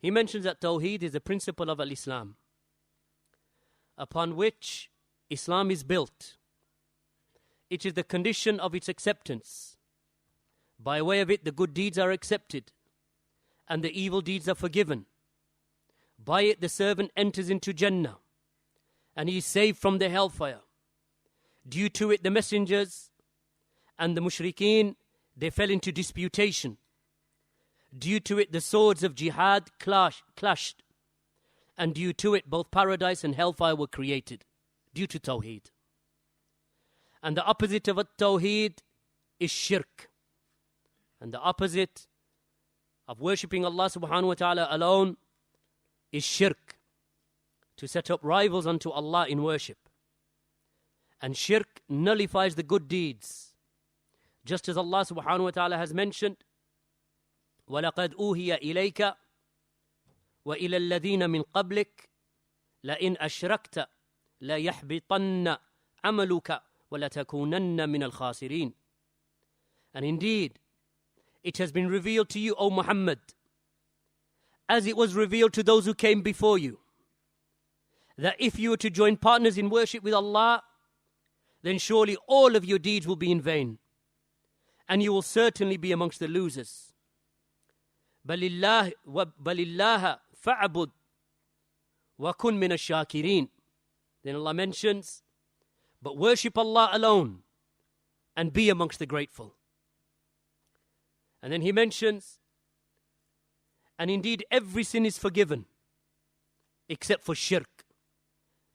He mentions that Tawhid is a principle of Al-Islam, upon which Islam is built. It is the condition of its acceptance. By way of it, the good deeds are accepted, and the evil deeds are forgiven. By it, the servant enters into Jannah, and he is saved from the hellfire. Due to it, the messengers and the mushrikeen, they fell into disputation. Due to it, the swords of jihad clashed. And due to it, both paradise and hellfire were created, due to Tawheed. And the opposite of Tawheed is shirk. And the opposite of worshipping Allah subhanahu wa ta'ala alone is shirk, to set up rivals unto Allah in worship. And shirk nullifies the good deeds. Just as Allah subhanahu wa ta'ala has mentioned, وَلَقَدْ أُوهِيَ إِلَيْكَ وَإِلَى الَّذِينَ مِنْ قَبْلِكَ لَإِنْ أَشْرَكْتَ لَيَحْبِطَنَّ عَمَلُكَ وَلَتَكُونَنَّ مِنَ الْخَاسِرِينَ. And indeed, it has been revealed to you, O Muhammad, as it was revealed to those who came before you, that if you were to join partners in worship with Allah, then surely all of your deeds will be in vain, and you will certainly be amongst the losers. بَلِ اللَّهَ فَعْبُدْ وَكُنْ مِنَ الشَّاكِرِينَ. Then Allah mentions, but worship Allah alone and be amongst the grateful. And then He mentions, and indeed every sin is forgiven except for shirk.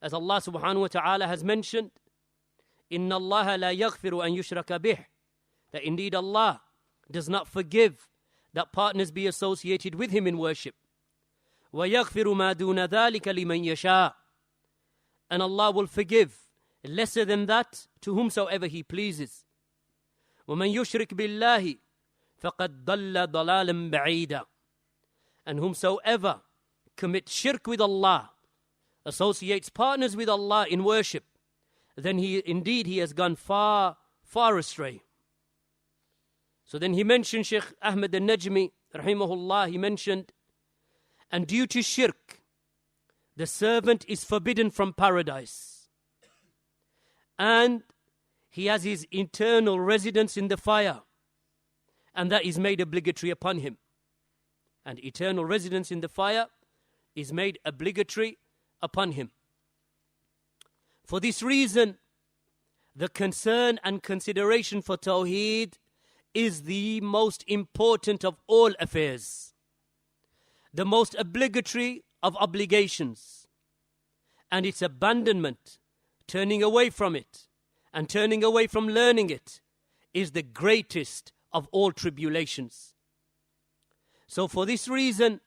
As Allah subhanahu wa ta'ala has mentioned, إِنَّ اللَّهَ لَا يَغْفِرُ أَن يُشْرَكَ بِهِ. That indeed Allah does not forgive that partners be associated with Him in worship. وَيَغْفِرُ مَا دُونَ ذَلِكَ لِمَنْ يَشَاءُ. And Allah will forgive lesser than that to whomsoever He pleases. وَمَنْ يُشْرِكْ بِاللَّهِ فَقَدْ ضَلَّ ضَلَالًا بَعِيدًا. And whomsoever commits shirk with Allah, associates partners with Allah in worship, then he has gone far, far astray. So then he mentioned, Shaykh Ahmad al-Najmi, rahimahullah, he mentioned, and due to shirk, the servant is forbidden from paradise. And he has his eternal residence in the fire. And that is made obligatory upon him. And eternal residence in the fire is made obligatory upon him. For this reason, the concern and consideration for Tawheed is the most important of all affairs, the most obligatory of obligations, and its abandonment, turning away from it, and turning away from learning it, is the greatest of all tribulations. So for this reason,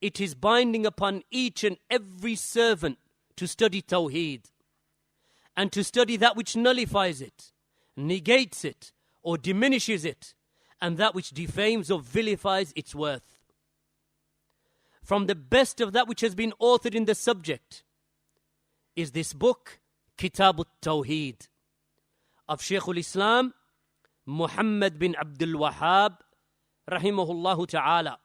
it is binding upon each and every servant to study Tawheed, and to study that which nullifies it, negates it, or diminishes it, and that which defames or vilifies its worth. From the best of that which has been authored in the subject is this book, Kitab al-Tawheed, of Shaykh al-Islam, Muhammad bin Abdul Wahhab, rahimahullah ta'ala.